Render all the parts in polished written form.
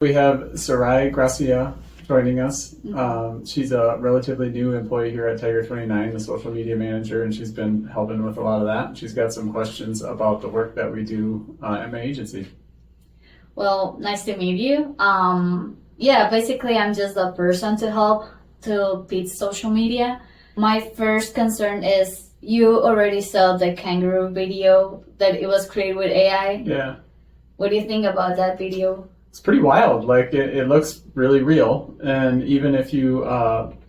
We have Sarai Gracia joining us. She's a relatively new employee here at Tiger 29, the social media manager, and she's been helping with a lot of that. She's got some questions about the work that we do at my agency. Well, nice to meet you. Basically, I'm just the person to help to beat social media. My first concern is you already saw the kangaroo video that it was created with AI. Yeah. What do you think about that video? It's pretty wild. Like it looks really real, and even if you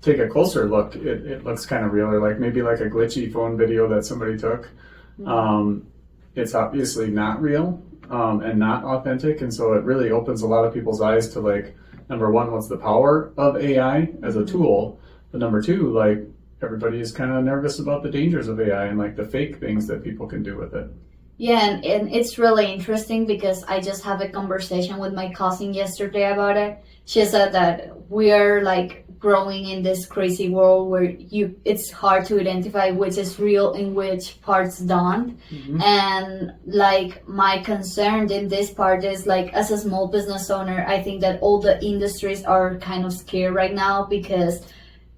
take a closer look, it looks kind of real, or like maybe like a glitchy phone video that somebody took. It's obviously not real and not authentic, and so it really opens a lot of people's eyes to, like, number one, what's the power of AI as a tool, but number two, like, everybody is kind of nervous about the dangers of AI and like the fake things that people can do with it. Yeah, and it's really interesting because I just had a conversation with my cousin yesterday about it. She said that we are like growing in this crazy world where it's hard to identify which is real and which parts don't. And like my concern in this part is, like, as a small business owner, I think that all the industries are kind of scared right now because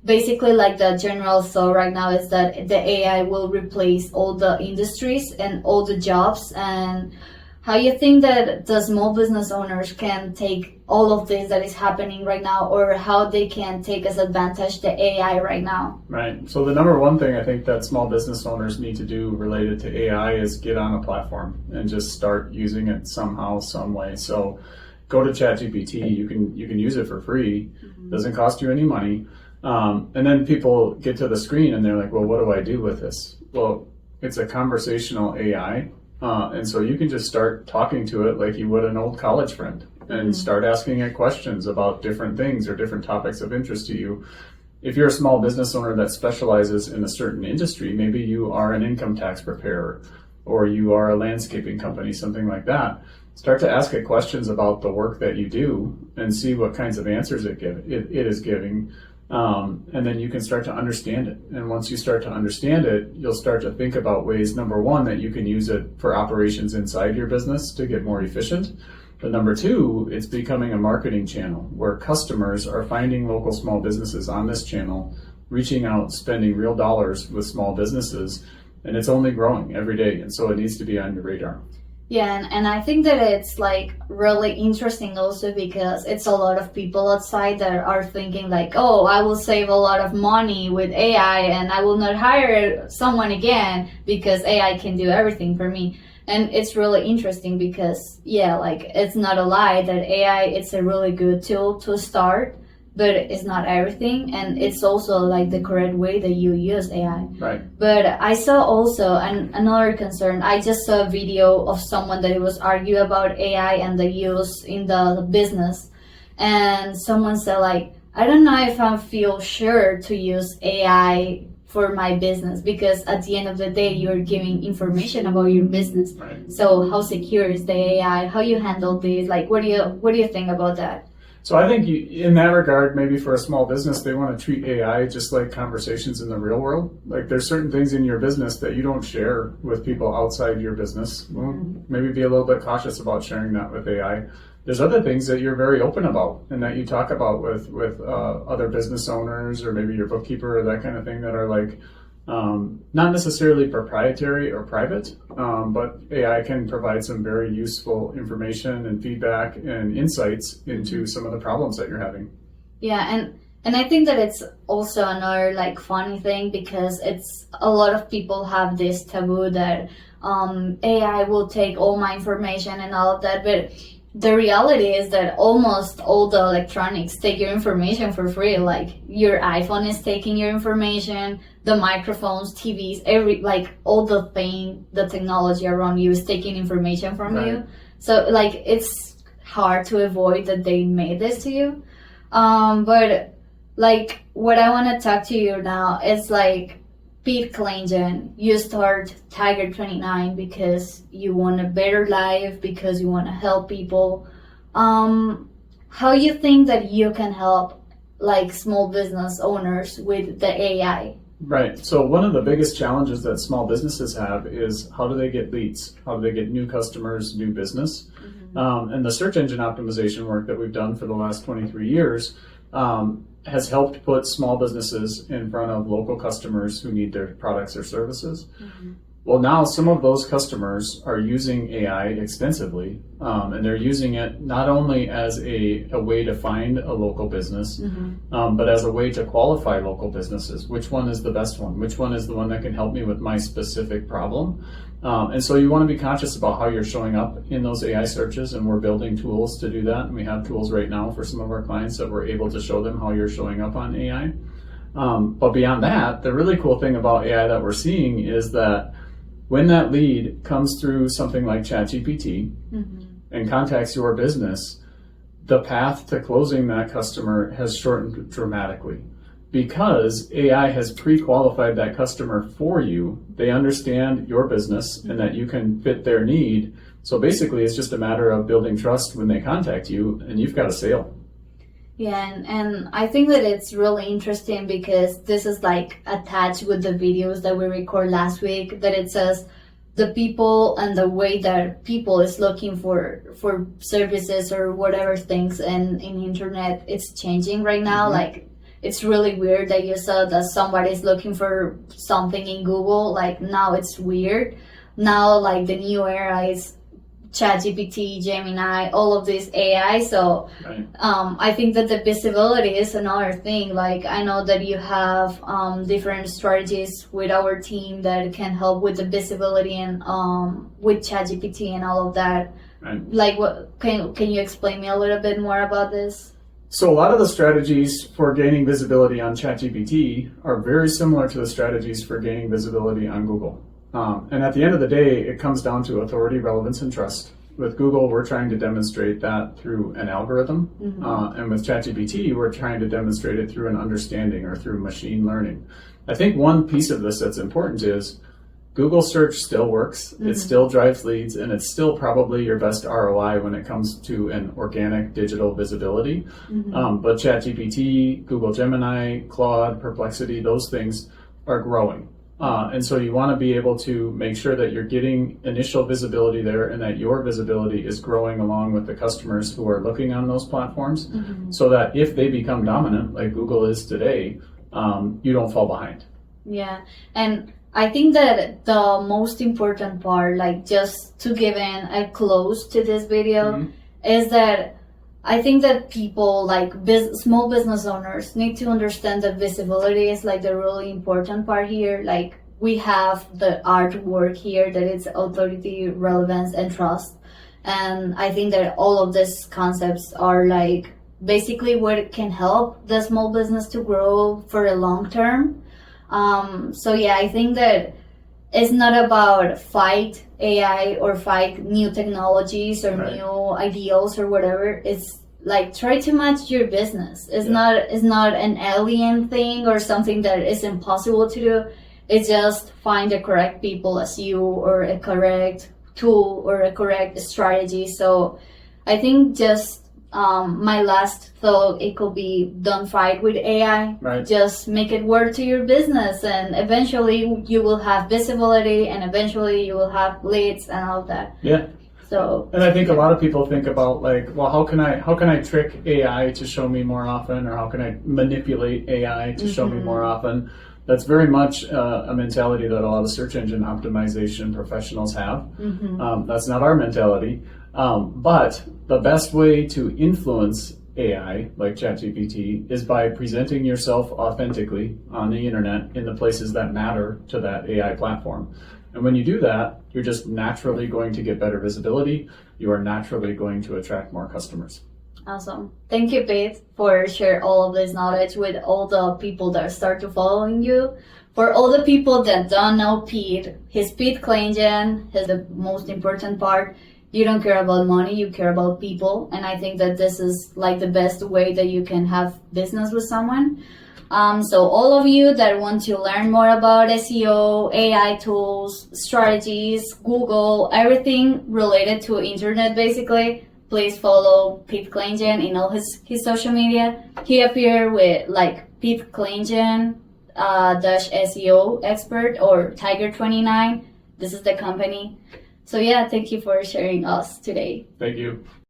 basically, like, the general thought right now is that the AI will replace all the industries and all the jobs. And how you think that the small business owners can take all of this that is happening right now, or how they can take as advantage the AI right now? Right. So the number one thing I think that small business owners need to do related to AI is get on a platform and just start using it somehow, some way. So go to ChatGPT. You can use it for free. Doesn't cost you any money. And then people get to the screen and they're like, well, what do I do with this? Well, it's a conversational AI. And so you can just start talking to it like you would an old college friend and start asking it questions about different things or different topics of interest to you. If you're a small business owner that specializes in a certain industry, maybe you are an income tax preparer or you are a landscaping company, something like that. Start to ask it questions about the work that you do and see what kinds of answers it is giving. And then you can start to understand it. And once you start to understand it, you'll start to think about ways, number one, that you can use it for operations inside your business to get more efficient. But number two, it's becoming a marketing channel where customers are finding local small businesses on this channel, reaching out, spending real dollars with small businesses, and it's only growing every day. And so it needs to be on your radar. Yeah, and I think that it's like really interesting also because it's a lot of people outside that are thinking like, oh, I will save a lot of money with AI and I will not hire someone again because AI can do everything for me. And it's really interesting because, yeah, like, it's not a lie that AI, it's a really good tool to start, but it's not everything, and it's also like the correct way that you use AI. Right. But I saw also another concern. I just saw a video of someone that was arguing about AI and the use in the business, and someone said like, I don't know if I feel sure to use AI for my business because at the end of the day you're giving information about your business. Right. So how secure is the AI? How you handle this? Like, what do you think about that? So I think in that regard, maybe for a small business, they want to treat AI just like conversations in the real world. Like, there's certain things in your business that you don't share with people outside your business. Well, maybe be a little bit cautious about sharing that with AI. There's other things that you're very open about and that you talk about with other business owners or maybe your bookkeeper or that kind of thing that are like not necessarily proprietary or private, but AI can provide some very useful information and feedback and insights into some of the problems that you're having. Yeah, and I think that it's also another like funny thing because it's a lot of people have this taboo that AI will take all my information and all of that, but the reality is that almost all the electronics take your information for free. Like, your iPhone is taking your information, the microphones, TVs, all the thing, the technology around you is taking information from you. So like, it's hard to avoid that they made this to you. But like, what I want to talk to you now is like, Pete Clinton, you start Tiger 29 because you want a better life, because you want to help people. How you think that you can help like small business owners with the AI? Right. So one of the biggest challenges that small businesses have is how do they get leads? How do they get new customers, new business? And the search engine optimization work that we've done for the last 23 years has helped put small businesses in front of local customers who need their products or services. Well, now some of those customers are using AI extensively, and they're using it not only as a way to find a local business, but as a way to qualify local businesses. Which one is the best one? Which one is the one that can help me with my specific problem? And so you want to be conscious about how you're showing up in those AI searches, and we're building tools to do that. And we have tools right now for some of our clients that we're able to show them how you're showing up on AI. But beyond that, the really cool thing about AI that we're seeing is that when that lead comes through something like ChatGPT and contacts your business, the path to closing that customer has shortened dramatically because AI has pre-qualified that customer for you. They understand your business and that you can fit their need. So basically, it's just a matter of building trust when they contact you, and you've got a sale. Yeah, and I think that it's really interesting because this is like attached with the videos that we record last week, that it says the people and the way that people is looking for services or whatever things in internet, it's changing right now. Like, it's really weird that you saw that somebody's looking for something in Google. Like, now it's weird. Now, like, the new era is ChatGPT, Gemini, all of this AI. So I think that the visibility is another thing. Like, I know that you have different strategies with our team that can help with the visibility and with ChatGPT and all of that. Like, what can you explain me a little bit more about this? So a lot of the strategies for gaining visibility on ChatGPT are very similar to the strategies for gaining visibility on Google. And at the end of the day, it comes down to authority, relevance, and trust. With Google, we're trying to demonstrate that through an algorithm. And with ChatGPT, we're trying to demonstrate it through an understanding or through machine learning. I think one piece of this that's important is Google search still works. It still drives leads, and it's still probably your best ROI when it comes to an organic digital visibility. But ChatGPT, Google Gemini, Claude, Perplexity, those things are growing. And so you want to be able to make sure that you're getting initial visibility there and that your visibility is growing along with the customers who are looking on those platforms, so that if they become dominant, like Google is today, you don't fall behind. Yeah, and I think that the most important part, like just to give in a close to this video, is that I think that people, like small business owners, need to understand that visibility is like the really important part here. Like, we have the artwork here that it's authority, relevance, and trust. And I think that all of these concepts are like basically what can help the small business to grow for a long term. So yeah, I think that it's not about fight AI or fight new technologies or new ideals or whatever. It's like try to match your business. It's not an alien thing or something that is impossible to do. It's just find the correct people as you, or a correct tool or a correct strategy. So I think just my last thought, it could be don't fight with AI. Just make it work to your business, and eventually you will have visibility, and eventually you will have leads and all that. So, and I think a lot of people think about, like, well, how can I trick AI to show me more often, or how can I manipulate AI to show me more often? That's very much a mentality that a lot of search engine optimization professionals have. That's not our mentality. But the best way to influence AI, like ChatGPT, is by presenting yourself authentically on the internet in the places that matter to that AI platform. And when you do that, you're just naturally going to get better visibility. You are naturally going to attract more customers. Awesome. Thank you, Pete, for sharing all of this knowledge with all the people that start to following you. For all the people that don't know Pete, he's Pete Klangen. He's the most important part. You don't care about money, you care about people. And I think that this is like the best way that you can have business with someone. So all of you that want to learn more about SEO, AI tools, strategies, Google, everything related to internet basically, please follow Pete Klangen in all his social media. He appeared with like Pete Klangen Dutch SEO expert, or Tiger29. This is the company. So yeah, thank you for sharing us today. Thank you.